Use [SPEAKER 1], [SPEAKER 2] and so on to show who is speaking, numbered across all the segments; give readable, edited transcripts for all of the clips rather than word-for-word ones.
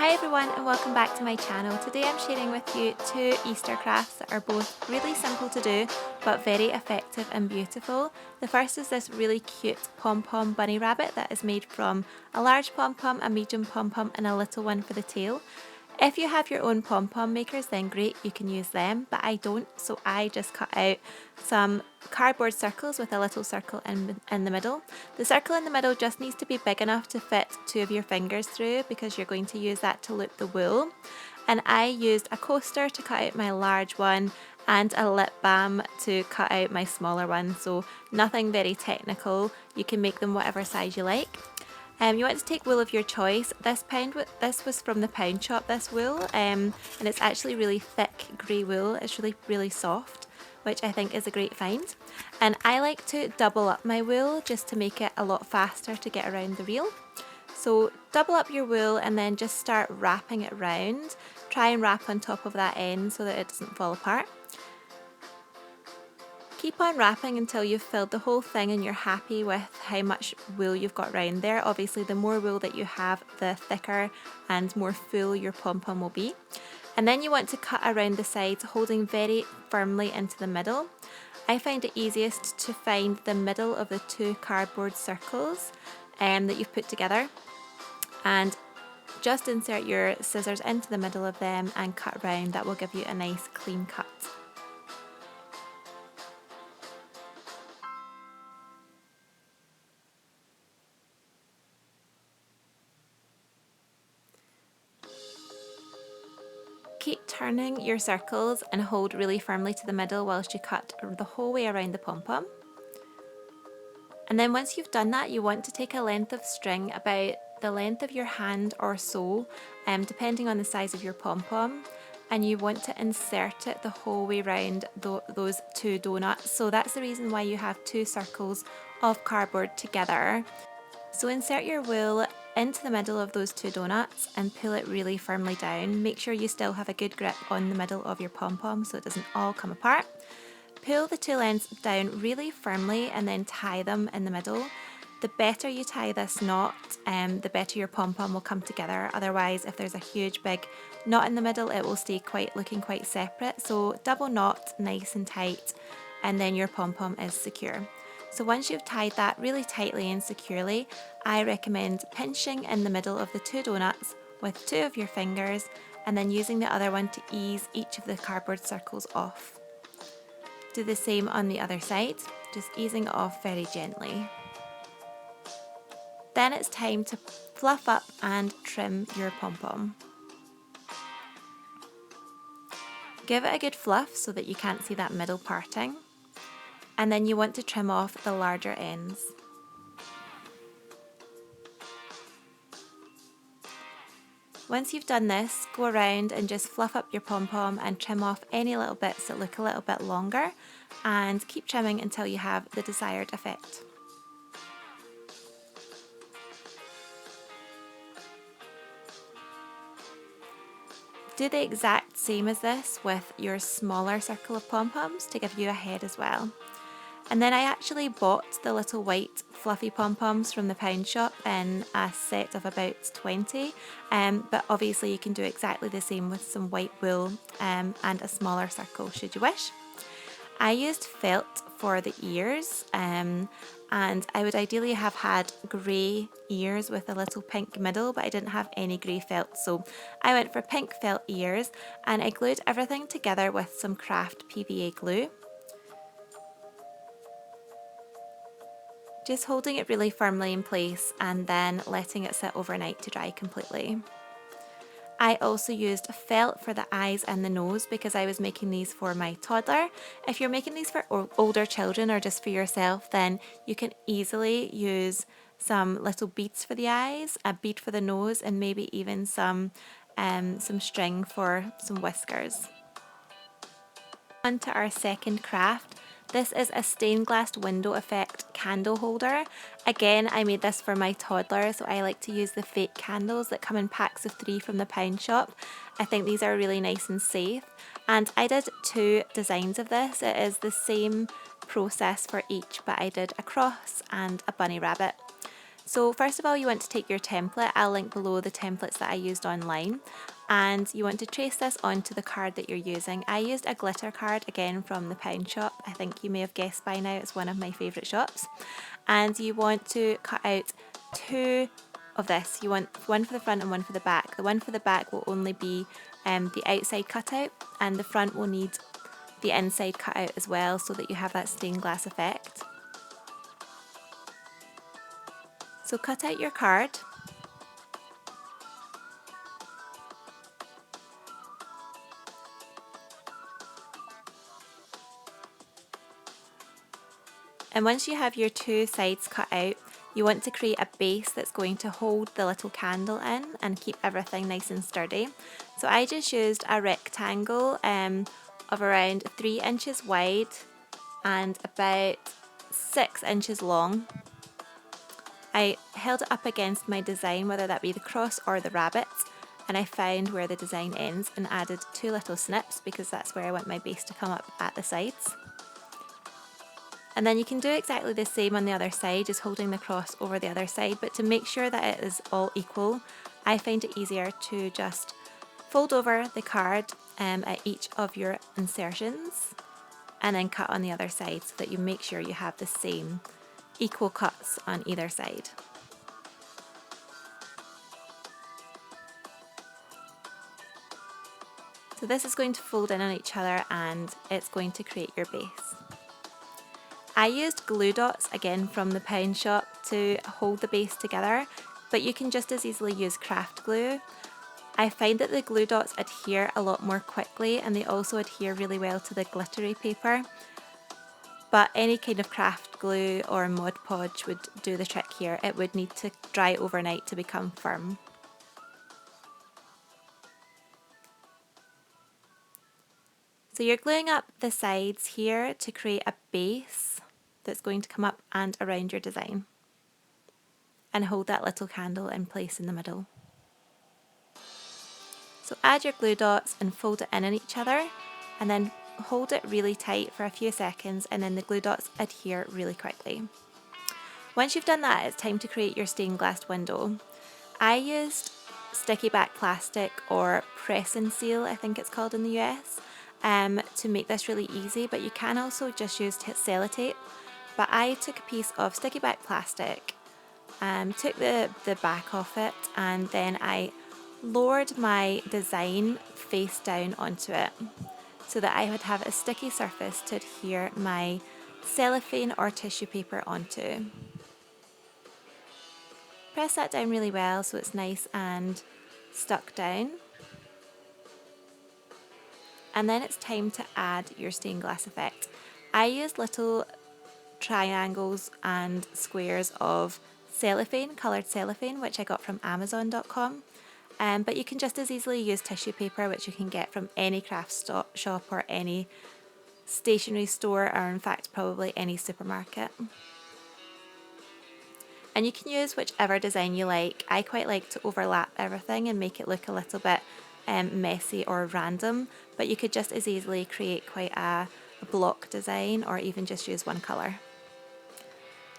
[SPEAKER 1] Hi everyone and welcome back to my channel. Today I'm sharing with you two Easter crafts that are both really simple to do but very effective and beautiful. The first is this really cute pom-pom bunny rabbit that is made from a large pom-pom, a medium pom-pom and a little one for the tail. If you have your own pom-pom makers then great, you can use them, but I don't, so I just cut out some cardboard circles with a little circle in the middle. The circle in the middle just needs to be big enough to fit two of your fingers through because you're going to use that to loop the wool. And I used a coaster to cut out my large one and a lip balm to cut out my smaller one, so nothing very technical. You can make them whatever size you like. You want to take wool of your choice. This was from the pound shop, this wool, and it's actually really thick grey wool. It's really soft, which I think is a great find. And I like to double up my wool just to make it a lot faster to get around the reel. So double up your wool and then just start wrapping it round. Try and wrap on top of that end so that it doesn't fall apart. Keep on wrapping until you've filled the whole thing and you're happy with how much wool you've got around there. Obviously the more wool that you have, the thicker and more full your pom-pom will be. And then you want to cut around the sides, holding very firmly into the middle. I find it easiest to find the middle of the two cardboard circles that you've put together, and just insert your scissors into the middle of them and cut round. That will give you a nice clean cut. Keep turning your circles and hold really firmly to the middle whilst you cut the whole way around the pom-pom. And then once you've done that, you want to take a length of string about the length of your hand or so, depending on the size of your pom-pom, and you want to insert it the whole way around those two donuts. So that's the reason why you have two circles of cardboard together. So insert your wool into the middle of those two donuts and pull it really firmly down. Make sure you still have a good grip on the middle of your pom-pom so it doesn't all come apart. Pull the two ends down really firmly and then tie them in the middle. The better you tie this knot, the better your pom-pom will come together. Otherwise, if there's a huge big knot in the middle, it will stay looking quite separate. So double knot nice and tight, and then your pom-pom is secure. So once you've tied that really tightly and securely, I recommend pinching in the middle of the two donuts with two of your fingers and then using the other one to ease each of the cardboard circles off. Do the same on the other side, just easing it off very gently. Then it's time to fluff up and trim your pom-pom. Give it a good fluff so that you can't see that middle parting. And then you want to trim off the larger ends. Once you've done this, go around and just fluff up your pom-pom and trim off any little bits that look a little bit longer, and keep trimming until you have the desired effect. Do the exact same as this with your smaller circle of pom-poms to give you a head as well. And then I actually bought the little white fluffy pom-poms from the pound shop in a set of about 20, but obviously you can do exactly the same with some white wool and a smaller circle should you wish. I used felt for the ears, and I would ideally have had grey ears with a little pink middle, but I didn't have any grey felt, so I went for pink felt ears, and I glued everything together with some craft PVA glue. Just holding it really firmly in place and then letting it sit overnight to dry completely. I also used felt for the eyes and the nose because I was making these for my toddler. If you're making these for older children or just for yourself, then you can easily use some little beads for the eyes, a bead for the nose, and maybe even some string for some whiskers. On to our second craft. This is a stained glass window effect candle holder. Again, I made this for my toddler, so I like to use the fake candles that come in packs of 3 from the pound shop. I think these are really nice and safe. And I did 2 designs of this. It is the same process for each, but I did a cross and a bunny rabbit. So first of all, you want to take your template. I'll link below the templates that I used online, and you want to trace this onto the card that you're using. I used a glitter card, again from the pound shop. I think you may have guessed by now, it's one of my favourite shops. And you want to cut out two of this. You want one for the front and one for the back. The one for the back will only be the outside cutout, and the front will need the inside cutout as well, so that you have that stained glass effect. So cut out your card. And once you have your two sides cut out, you want to create a base that's going to hold the little candle in and keep everything nice and sturdy. So I just used a rectangle of around 3 inches wide and about 6 inches long. I held it up against my design, whether that be the cross or the rabbit, and I found where the design ends and added 2 little snips because that's where I want my base to come up at the sides. And then you can do exactly the same on the other side, just holding the cross over the other side, but to make sure that it is all equal, I find it easier to just fold over the card at each of your insertions and then cut on the other side so that you make sure you have the same equal cuts on either side. So this is going to fold in on each other and it's going to create your base. I used glue dots again from the pound shop to hold the base together, but you can just as easily use craft glue. I find that the glue dots adhere a lot more quickly and they also adhere really well to the glittery paper. But any kind of craft glue or Mod Podge would do the trick here. It would need to dry overnight to become firm. So you're gluing up the sides here to create a base that's going to come up and around your design and hold that little candle in place in the middle. So add your glue dots and fold it in on each other and then hold it really tight for a few seconds and then the glue dots adhere really quickly. Once you've done that, it's time to create your stained glass window. I used sticky back plastic or press and seal, I think it's called in the US, to make this really easy, but you can also just use sellotape. But I took a piece of sticky back plastic, took the back off it, and then I lowered my design face down onto it so that I would have a sticky surface to adhere my cellophane or tissue paper onto. Press that down really well so it's nice and stuck down. And then it's time to add your stained glass effect. I used little triangles and squares of cellophane, coloured cellophane, which I got from Amazon.com. But you can just as easily use tissue paper, which you can get from any craft shop or any stationery store, or in fact probably any supermarket. And you can use whichever design you like. I quite like to overlap everything and make it look a little bit messy or random, but you could just as easily create quite a block design or even just use one colour.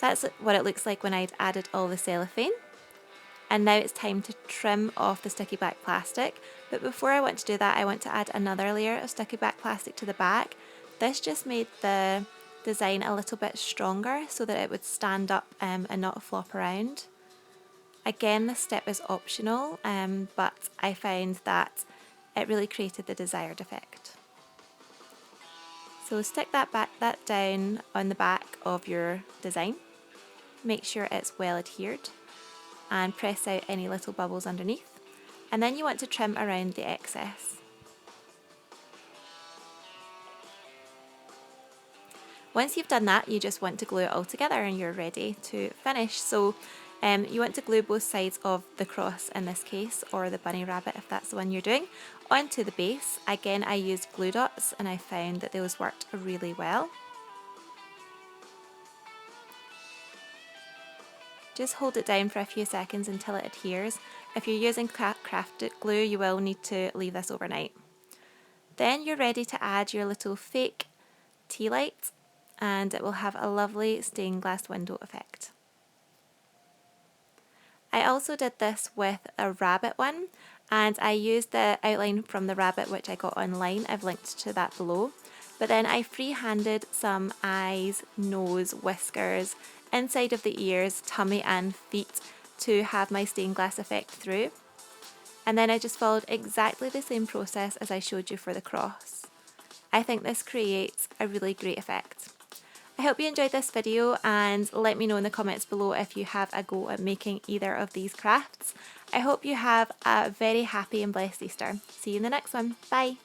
[SPEAKER 1] That's what it looks like when I'd added all the cellophane. And now it's time to trim off the sticky back plastic. But before I want to do that, I want to add another layer of sticky back plastic to the back. This just made the design a little bit stronger so that it would stand up and not flop around. Again, this step is optional, but I found that it really created the desired effect. So stick that down on the back of your design. Make sure it's well adhered and press out any little bubbles underneath. And then you want to trim around the excess. Once you've done that, you just want to glue it all together and you're ready to finish. So you want to glue both sides of the cross in this case, or the bunny rabbit if that's the one you're doing, onto the base. Again, I used glue dots and I found that those worked really well. Just hold it down for a few seconds until it adheres. If you're using craft glue, you will need to leave this overnight. Then you're ready to add your little fake tea light and it will have a lovely stained glass window effect. I also did this with a rabbit one, and I used the outline from the rabbit which I got online. I've linked to that below. But then I freehanded some eyes, nose, whiskers, inside of the ears, tummy and feet to have my stained glass effect through. And then I just followed exactly the same process as I showed you for the cross. I think this creates a really great effect. I hope you enjoyed this video, and let me know in the comments below if you have a go at making either of these crafts. I hope you have a very happy and blessed Easter. See you in the next one. Bye!